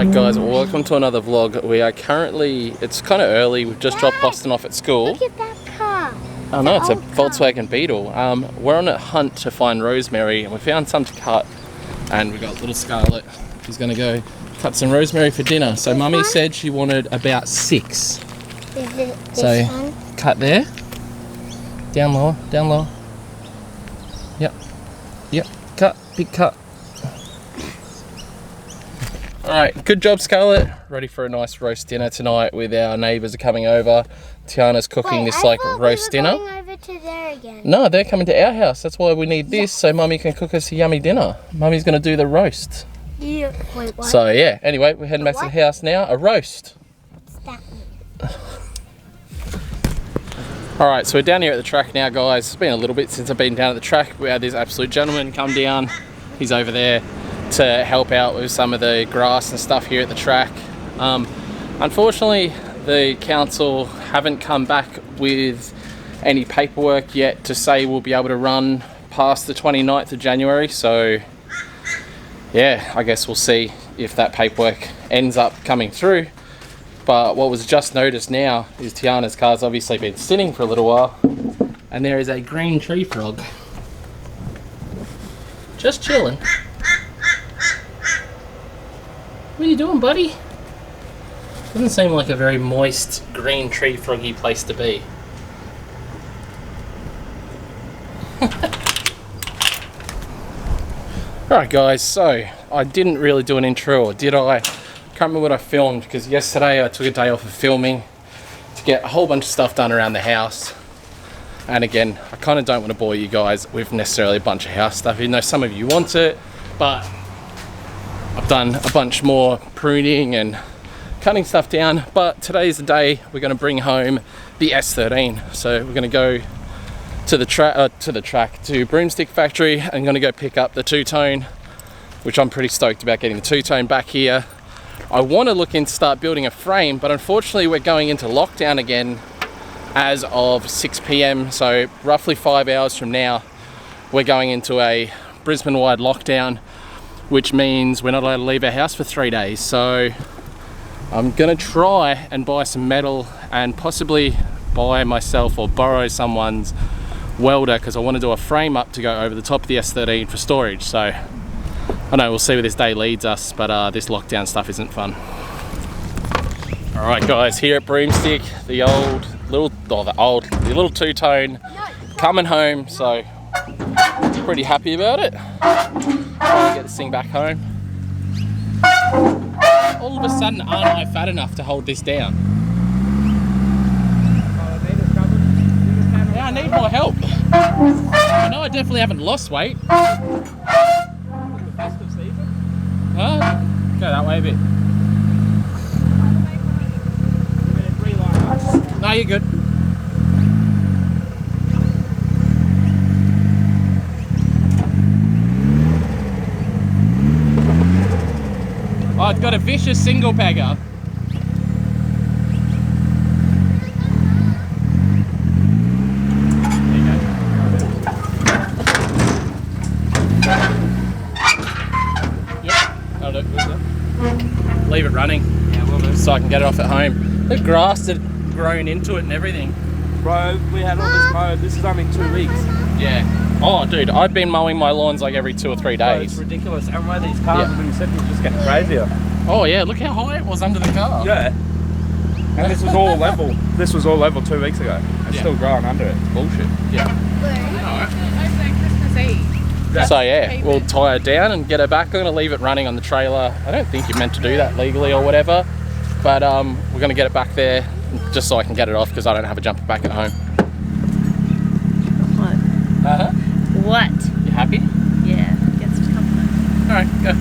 Alright guys, welcome to another vlog. We are currently, it's kind of early, we've just dropped Boston off at school. Look at that car. Oh no, it's a Volkswagen Beetle. We're on a hunt to find rosemary and we found some to cut. And we got little Scarlett, who's going to go cut some rosemary for dinner. So Mummy said she wanted about 6. Is it this So one? cut there. Down lower, down lower. Yep, cut, big cut. Alright, good job Scarlett. Ready for a nice roast dinner tonight with our neighbours are coming over. Tiana's cooking this like roast dinner. Going over to there again. No, they're coming to our house. That's why we need this, so Mummy can cook us a yummy dinner. Mummy's going to do the roast. Yeah. Wait, what? So yeah, anyway, we're heading back to the house now. A roast. What's that mean? Alright, so we're down here at the track now, guys. It's been a little bit since I've been down at the track. We had this absolute gentleman come down. He's over there to help out with some of the grass and stuff here at the track. Unfortunately, the council haven't come back with any paperwork yet to say we'll be able to run past the 29th of January. So yeah, I guess we'll see if that paperwork ends up coming through. But what was just noticed now is Tiana's car's obviously been sitting for a little while, and there is a green tree frog just chilling. What are you doing, buddy? Doesn't seem like a very moist green tree froggy place to be. Alright guys, so I didn't really do an intro, or did I? Can't remember what I filmed, because yesterday I took a day off of filming to get a whole bunch of stuff done around the house. And again, I kind of don't want to bore you guys with necessarily a bunch of house stuff, even though some of you want it, but I've done a bunch more pruning and cutting stuff down. But today's the day we're going to bring home the S13. So we're going to go to the Broomstick Factory and going to go pick up the two-tone, which I'm pretty stoked about getting the two-tone back here. I want to look into start building a frame, but unfortunately we're going into lockdown again as of 6 PM. So roughly 5 hours from now, we're going into a Brisbane-wide lockdown, which means we're not allowed to leave our house for 3 days. So I'm gonna try and buy some metal and possibly buy myself or borrow someone's welder, because I want to do a frame up to go over the top of the S13 for storage. So I know we'll see where this day leads us, but this lockdown stuff isn't fun. Alright guys, here at Broomstick, the little two-tone coming home, so pretty happy about it. Trying to get this thing back home. All of a sudden, aren't I fat enough to hold this down? Yeah, I need more help. I know I definitely haven't lost weight. Go that way a bit. No, you're good. Oh, it's got a vicious single pegger. Leave it running, so I can get it off at home. The grass had grown into it and everything. Bro, we had all this mowed. This is only 2 weeks. Yeah. Oh, dude, I've been mowing my lawns like every 2 or 3 days. Bro, it's ridiculous. And where these cars have been sitting, it's just getting crazier. Oh yeah, look how high it was under the car. Yeah. And this was all level. This was all level 2 weeks ago. It's still growing under it. It's bullshit. Yeah. Over there Christmas Eve. So yeah, we'll tie it down and get her back. I'm going to leave it running on the trailer. I don't think you're meant to do that legally or whatever, but we're going to get it back there just so I can get it off, because I don't have a jumper back at home. What? What? You happy? Yeah, get some compliment. Alright, go.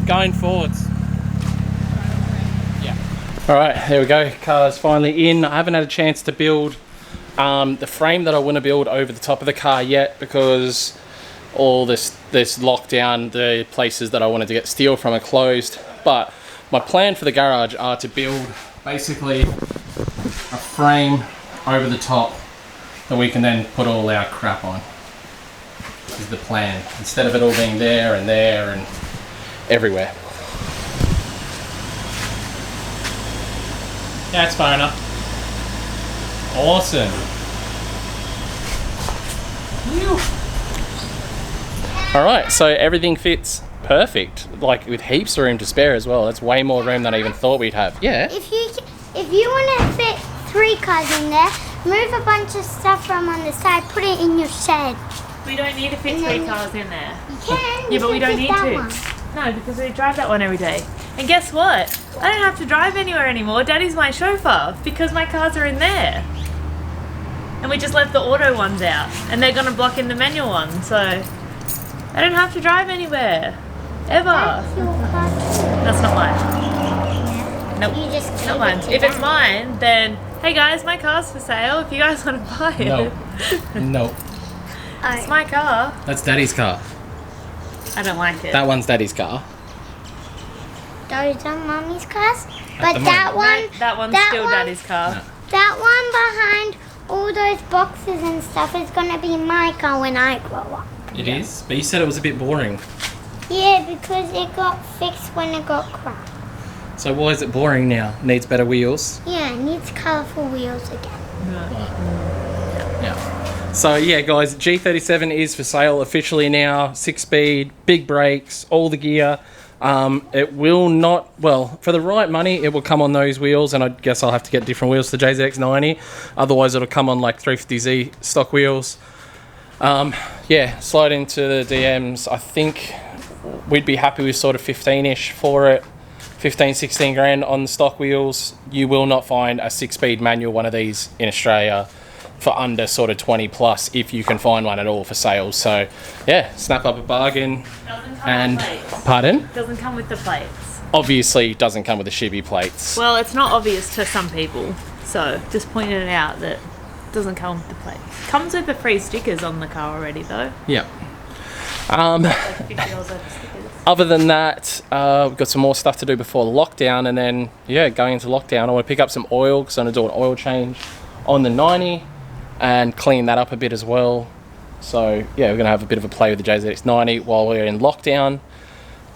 Going forwards. Yeah. Alright, there we go. Car's finally in. I haven't had a chance to build the frame that I want to build over the top of the car yet, because all this lockdown, the places that I wanted to get steel from are closed. But my plan for the garage are to build basically a frame over the top that we can then put all our crap on. Is the plan, instead of it all being there and everywhere. Yeah, it's far enough. Awesome. Alright, so everything fits perfect, like with heaps of room to spare as well. That's way more room than I even thought we'd have. Yeah. If you want to fit 3 cars in there, move a bunch of stuff from on the side, put it in your shed. We don't need to fit 3 cars in there. You can. Yeah, but we don't need to. One. No, because we drive that one every day. And guess what? I don't have to drive anywhere anymore. Daddy's my chauffeur because my cars are in there. And we just left the auto ones out. And they're going to block in the manual ones. So I don't have to drive anywhere. Ever. That's your car. That's not mine. Nope. You just Not mine. If it's mine, then hey guys, my car's for sale. If you guys want to buy it. No. No. It's my car. That's Daddy's car. I don't like it. That one's Daddy's car. Those are Mommy's cars. At But the that one, No, that one's still Daddy's car. No. that one behind all those boxes and stuff is gonna be my car when I grow up. It is? But you said it was a bit boring. Yeah, because it got fixed when it got cracked. So why is it boring now? Needs better wheels? Yeah, it needs colourful wheels again. Yeah. So yeah, guys, G37 is for sale officially now. 6-speed, big brakes, all the gear. It will not, well, for the right money, it will come on those wheels, and I guess I'll have to get different wheels for the jzx90. Otherwise, it'll come on like 350Z stock wheels. Yeah, slide into the DMs. I think we'd be happy with sort of 15-ish for it. 15, 16 grand on the stock wheels. You will not find a 6-speed manual one of these in Australia for under sort of 20 plus, if you can find one at all for sale. So yeah, snap up a bargain. Doesn't come And with plates. pardon? Doesn't come with the plates. Obviously doesn't come with the shibby plates. Well, it's not obvious to some people, so just pointing it out that it doesn't come with the plates. Comes with the free stickers on the car already, though. Yeah. Like $50 over stickers. Other than that, we've got some more stuff to do before lockdown, and then yeah, going into lockdown, I want to pick up some oil because I'm going to do an oil change on the 90 and clean that up a bit as well. So yeah, we're going to have a bit of a play with the jzx90 while we're in lockdown.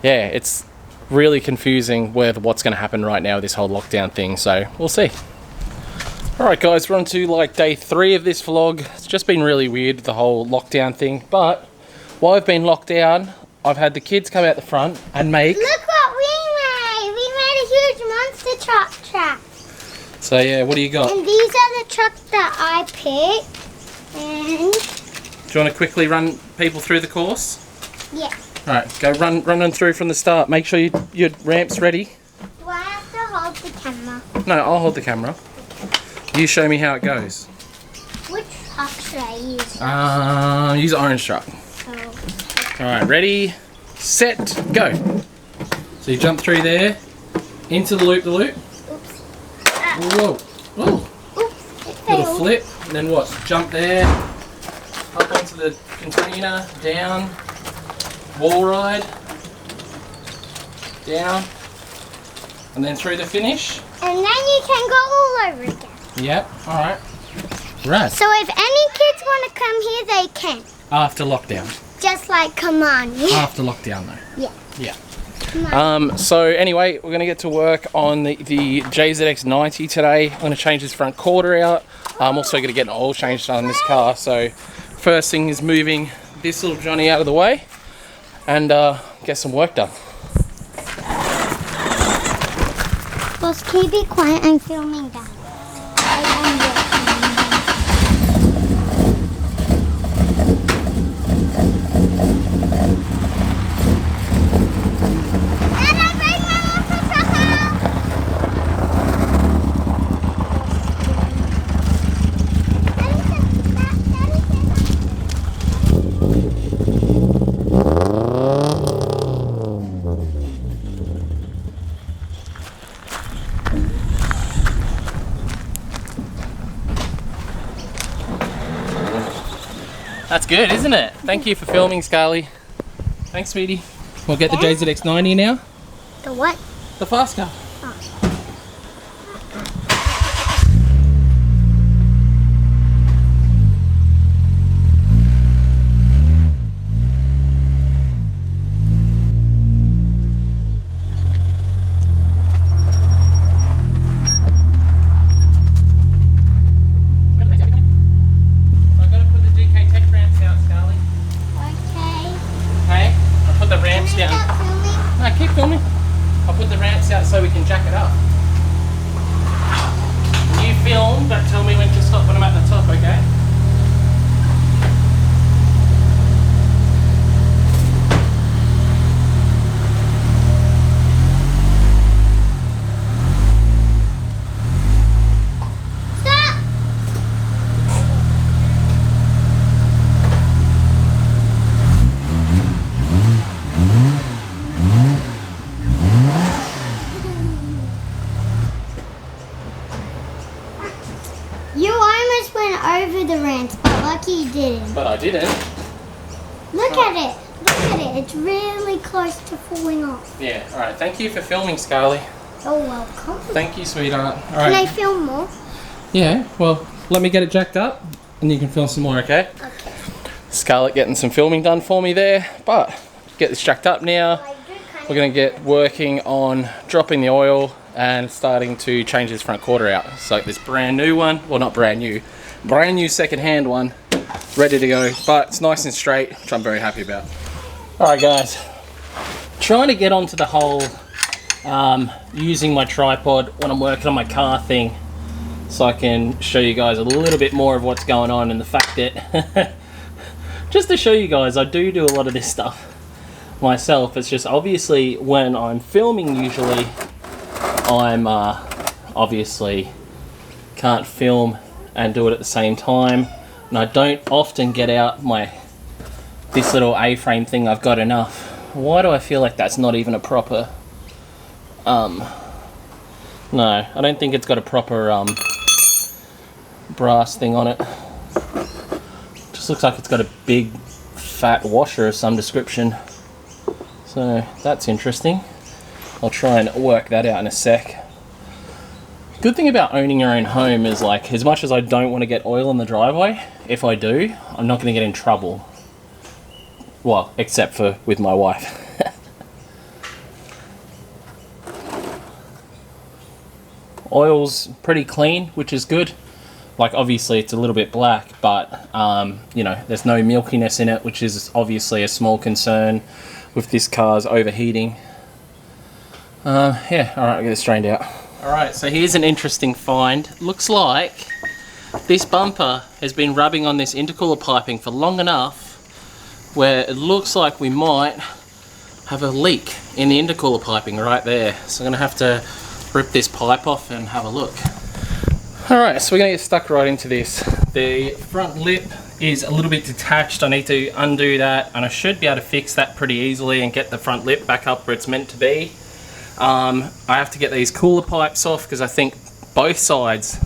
Yeah, it's really confusing with what's going to happen right now with this whole lockdown thing, so we'll see. Alright guys, we're on to like day 3 of this vlog. It's just been really weird, the whole lockdown thing, but while I've been locked down, I've had the kids come out the front and make... Look what we made! We made a huge monster truck track. So yeah, what do you got? And these are the trucks that I picked. And Do you want to quickly run people through the course? yeah. Alright, go run them through from the start. Make sure your ramp's ready. Do I have to hold the camera? No, I'll hold the camera. You show me how it goes. Which truck should I use? Use the orange truck. Oh. Alright, ready, set, go. So you jump through there, into the loop. Oops. Whoa. Oh, Oops. It little failed. flip. And then what? Jump there, up onto the container, down, wall ride, down, and then through the finish. And then you can go all over again. Yep, alright. Right. So if any kids want to come here, they can. After lockdown. Just like, come on. Yeah. After lockdown though. Yeah. Yeah. Come on. So anyway, we're going to get to work on the jzx90 today. I'm going to change this front quarter out. I'm also going to get an oil change done on this car. So first thing is moving this little Johnny out of the way and get some work done. Boss, can you be quiet? I'm filming that. That's good, isn't it? Thank you for filming, Scarly. Thanks, sweetie. We'll get the jzx90 now. The what? The fast car. So we can jack it up. You film, but tell me when to stop when I'm at the top, okay? You almost went over the ramp, but lucky you didn't. But I didn't. Look at it. Look at it. It's really close to falling off. Yeah, alright. Thank you for filming, Scarly. You're welcome. Thank you, sweetheart. Can Alright. I film more? Yeah, well, let me get it jacked up and you can film some more, okay? Okay. Scarlett getting some filming done for me there, but get this jacked up now. We're going to get working on dropping the oil and starting to change this front quarter out. So this brand new one, well not brand new second-hand one, ready to go, but it's nice and straight, which I'm very happy about. Alright guys, trying to get onto the whole using my tripod when I'm working on my car thing, so I can show you guys a little bit more of what's going on, and the fact that just to show you guys, I do a lot of this stuff myself. It's just obviously when I'm filming, usually I'm obviously can't film and do it at the same time, and I don't often get out this little A-frame thing I've got enough. Why do I feel like that's not even a proper no, I don't think it's got a proper brass thing on it. Just looks like it's got a big fat washer of some description. So that's interesting. I'll try and work that out in a sec. Good thing about owning your own home is, like, as much as I don't want to get oil in the driveway, if I do, I'm not going to get in trouble. Well, except for with my wife. Oil's pretty clean, which is good. Like, obviously it's a little bit black, but you know, there's no milkiness in it, which is obviously a small concern with this car's overheating. Yeah, alright, I'll get it straightened out. Alright, so here's an interesting find. Looks like this bumper has been rubbing on this intercooler piping for long enough where it looks like we might have a leak in the intercooler piping right there. So I'm going to have to rip this pipe off and have a look. Alright, so we're going to get stuck right into this. The front lip is a little bit detached. I need to undo that, and I should be able to fix that pretty easily and get the front lip back up where it's meant to be. I have to get these cooler pipes off because I think both sides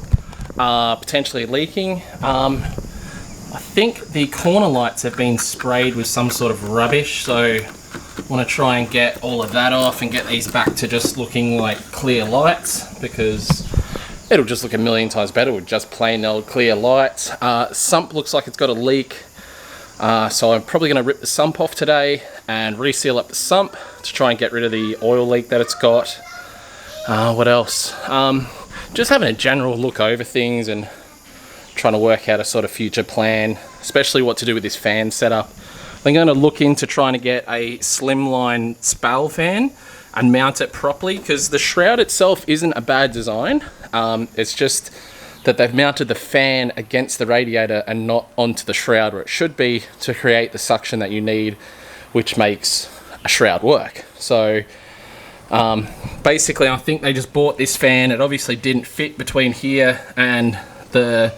are potentially leaking. I think the corner lights have been sprayed with some sort of rubbish, so I want to try and get all of that off and get these back to just looking like clear lights, because it'll just look a million times better with just plain old clear lights. Sump looks like it's got a leak, so I'm probably going to rip the sump off today and reseal up the sump to try and get rid of the oil leak that it's got. What else? Just having a general look over things and trying to work out a sort of future plan, especially what to do with this fan setup. I'm going to look into trying to get a slimline spal fan and mount it properly, because the shroud itself isn't a bad design. It's just that they've mounted the fan against the radiator and not onto the shroud where it should be to create the suction that you need, which makes a shroud work. So basically I think they just bought this fan. It obviously didn't fit between here and the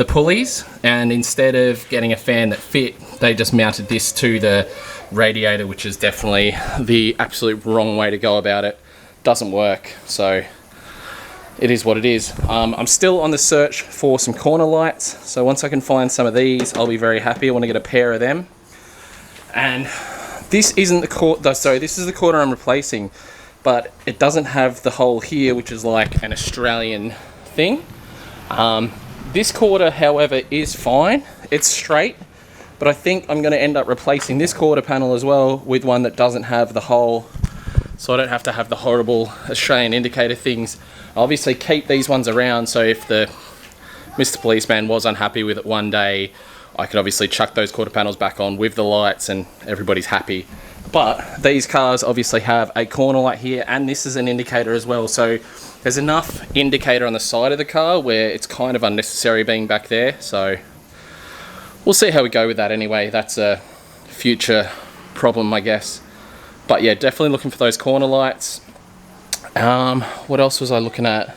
pulleys, and instead of getting a fan that fit, they just mounted this to the radiator, which is definitely the absolute wrong way to go about it. Doesn't work, so it is what it is. I'm still on the search for some corner lights, so once I can find some of these, I'll be very happy. I want to get a pair of them. And this isn't the quarter, sorry, this is the quarter I'm replacing. but it doesn't have the hole here, which is like an Australian thing. This quarter, however, is fine. It's straight, but I think I'm going to end up replacing this quarter panel as well with one that doesn't have the hole, so I don't have to have the horrible Australian indicator things. I'll obviously keep these ones around, so if the Mr. Policeman was unhappy with it one day, I could obviously chuck those quarter panels back on with the lights and everybody's happy. But these cars obviously have a corner light here, and this is an indicator as well, so there's enough indicator on the side of the car where it's kind of unnecessary being back there. So we'll see how we go with that anyway. That's a future problem, I guess. But yeah, definitely looking for those corner lights. What else was I looking at?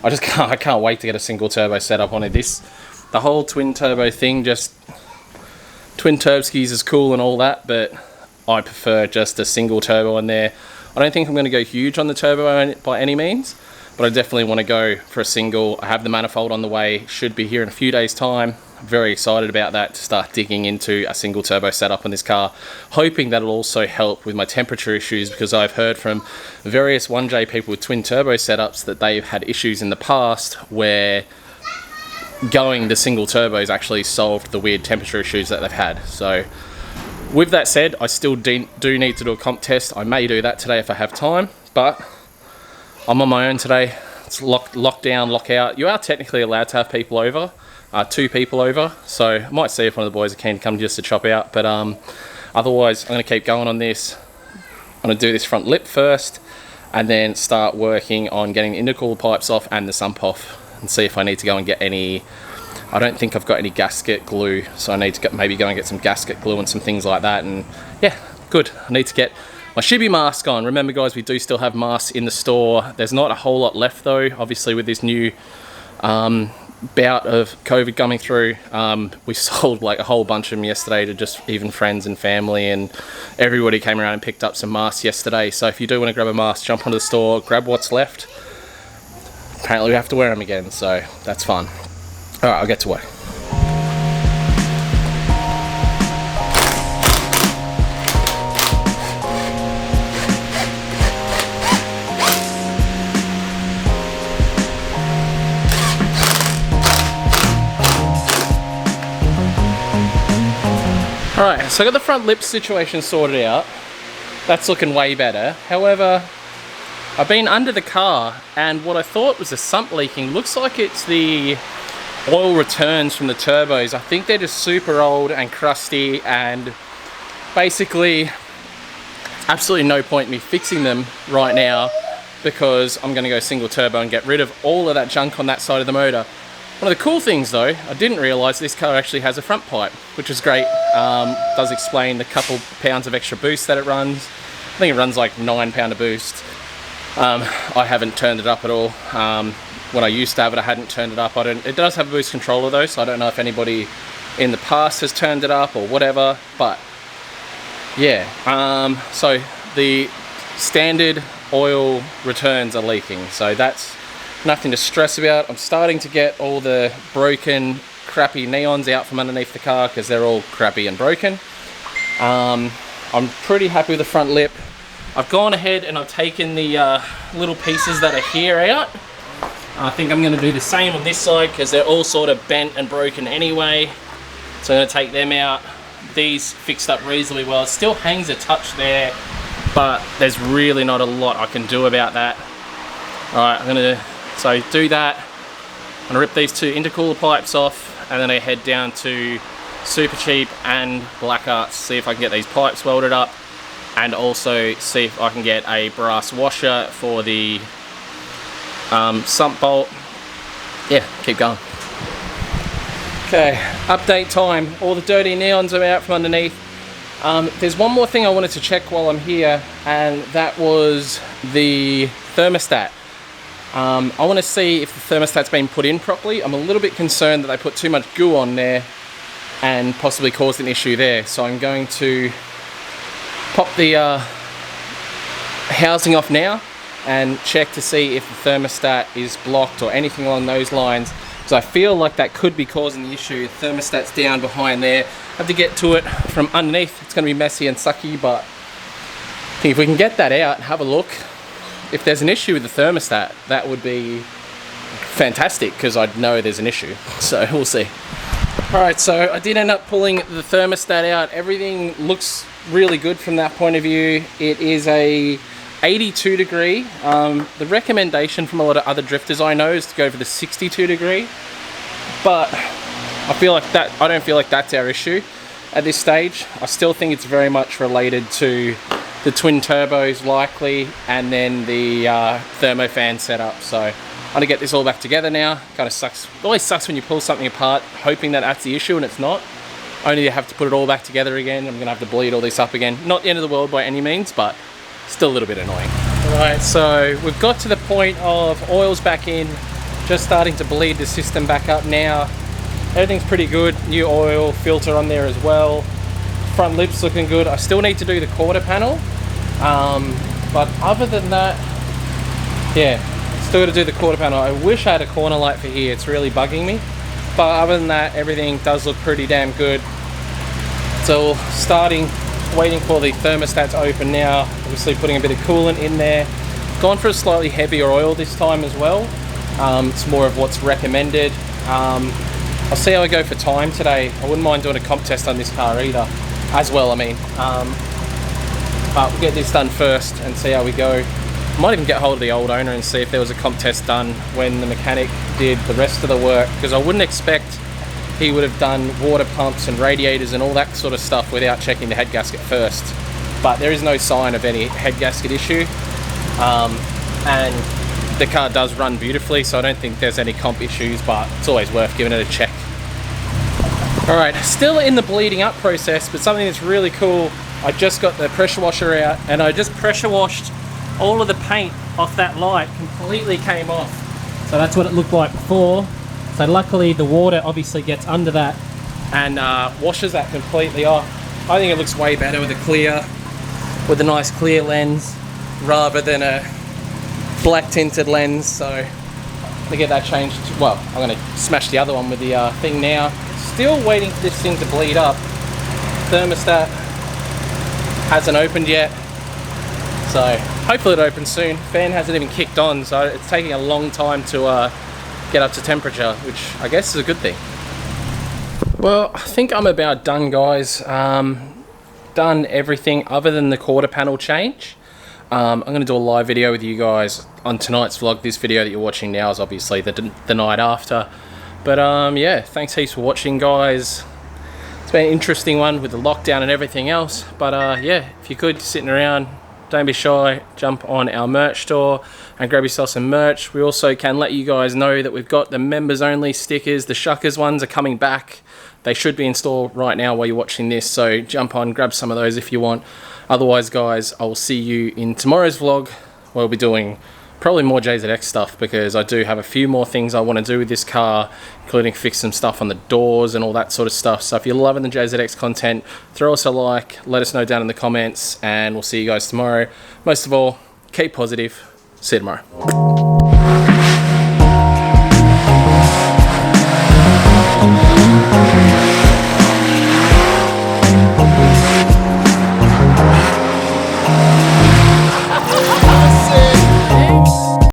I can't wait to get a single turbo setup on it. The whole twin turbo thing, just twin turbskis is cool and all that, but I prefer just a single turbo in there. I don't think I'm going to go huge on the turbo by any means, but I definitely want to go for a single. I have the manifold on the way, should be here in a few days time. I'm very excited about that, to start digging into a single turbo setup on this car, hoping that'll also help with my temperature issues, because I've heard from various 1J people with twin turbo setups that they've had issues in the past where going the single turbos actually solved the weird temperature issues that they've had. So with that said, I still do need to do a comp test. I may do that today if I have time, but I'm on my own today. It's lock down, lock out. You are technically allowed to have people over, 2 people over, so I might see if one of the boys are keen to come just to chop out, but otherwise I'm going to keep going on this. I'm going to do this front lip first, and then start working on getting the intercooler pipes off and the sump off, and see if I need to go and get any. I don't think I've got any gasket glue, so I need to maybe go and get some gasket glue and some things like that. And yeah, good. I need to get my Shibby mask on. Remember guys, we do still have masks in the store. There's not a whole lot left though, obviously with this new bout of COVID coming through. We sold like a whole bunch of them yesterday to just even friends and family, and everybody came around and picked up some masks yesterday. So if you do want to grab a mask, jump onto the store, grab what's left. Apparently we have to wear them again, so that's fun. Alright, I'll get to work. Alright, so I got the front lip situation sorted out. That's looking way better. However, I've been under the car, and what I thought was the sump leaking looks like it's the oil returns from the turbos. I think they're just super old and crusty, and basically absolutely no point in me fixing them right now, because I'm going to go single turbo and get rid of all of that junk on that side of the motor. One of the cool things though, I didn't realise this car actually has a front pipe, which is great. Does explain the couple pounds of extra boost that it runs. I think it runs like 9 pound of boost. I haven't turned it up at all. When I used to have it, I hadn't turned it up. It does have a boost controller though, so I don't know if anybody in the past has turned it up or whatever, but yeah. So the standard oil returns are leaking, so that's nothing to stress about. I'm starting to get all the broken, crappy neons out from underneath the car because they're all crappy and broken. I'm pretty happy with the front lip. I've gone ahead and I've taken the little pieces that are here out. I think I'm going to do the same on this side because they're all sort of bent and broken anyway. So I'm going to take them out. These fixed up reasonably well. It still hangs a touch there, but there's really not a lot I can do about that. Alright, I'm going to do that. I'm going to rip these 2 intercooler pipes off, and then I head down to Super Cheap and Black Arts, see if I can get these pipes welded up, and also see if I can get a brass washer for the sump bolt. Yeah, keep going. Okay, update time. All the dirty neons are out from underneath. There's one more thing I wanted to check while I'm here, and that was the thermostat. I want to see if the thermostat's been put in properly. I'm a little bit concerned that they put too much goo on there and possibly caused an issue there. So I'm going to pop the housing off now and check to see if the thermostat is blocked or anything along those lines, because I feel like that could be causing the issue. The thermostat's down behind there. I have to get to it from underneath. It's going to be messy and sucky, but I think if we can get that out and have a look, if there's an issue with the thermostat, that would be fantastic because I'd know there's an issue. So we'll see. Alright, so I did end up pulling the thermostat out. Everything looks really good from that point of view. It is a 82 degree. The recommendation from a lot of other drifters I know is to go for the 62 degree. But I don't feel like that's our issue at this stage. I still think it's very much related to the twin turbos likely, and then the thermofan setup. So I'm gonna get this all back together now. Kind of sucks. It always sucks when you pull something apart hoping that that's the issue and it's not. Only to have to put it all back together again. I'm gonna have to bleed all this up again. Not the end of the world by any means, but still a little bit annoying. Alright, so we've got to the point of oil's back in, just starting to bleed the system back up now. Everything's pretty good. New oil filter on there as well. Front lip's looking good. I still need to do the quarter panel, but other than that, yeah, still got to do the quarter panel. I wish I had a corner light for here. It's really bugging me, but other than that, everything does look pretty damn good. So waiting for the thermostat to open now. Obviously putting a bit of coolant in there. Gone for a slightly heavier oil this time as well. It's more of what's recommended. I'll see how I go for time today. I wouldn't mind doing a comp test on this car either, as well, I mean. But we'll get this done first and see how we go. Might even get hold of the old owner and see if there was a comp test done when the mechanic did the rest of the work, because I wouldn't expect he would have done water pumps and radiators and all that sort of stuff without checking the head gasket first. But there is no sign of any head gasket issue. And the car does run beautifully, so I don't think there's any comp issues, but it's always worth giving it a check. Alright, still in the bleeding up process, but something that's really cool. I just got the pressure washer out and I just pressure washed all of the paint off that light. Completely came off. So that's what it looked like before. So luckily the water obviously gets under that and washes that completely off. I think it looks way better with a nice clear lens rather than a black tinted lens. So I'm gonna get that changed. Well, I'm gonna smash the other one with the thing now. Still waiting for this thing to bleed up. Thermostat hasn't opened yet, so hopefully it opens soon. Fan hasn't even kicked on, so it's taking a long time to get up to temperature, which I guess is a good thing. Well, I think I'm about done, guys. Done everything other than the quarter panel change. I'm going to do a live video with you guys on tonight's vlog. This video that you're watching now is obviously the night after. But yeah, thanks heaps for watching, guys. It's been an interesting one with the lockdown and everything else. But yeah, if you could, sitting around, don't be shy, jump on our merch store and grab yourself some merch. We also can let you guys know that we've got the members only stickers. The Shuckers ones are coming back. They should be installed right now while you're watching this, so jump on, grab some of those if you want. Otherwise, guys, I will see you in tomorrow's vlog, where we'll be doing probably more jzx stuff, because I do have a few more things I want to do with this car, including fix some stuff on the doors and all that sort of stuff. So if you're loving the jzx content, throw us a like, let us know down in the comments, and we'll see you guys tomorrow. Most of all, keep positive. See you tomorrow.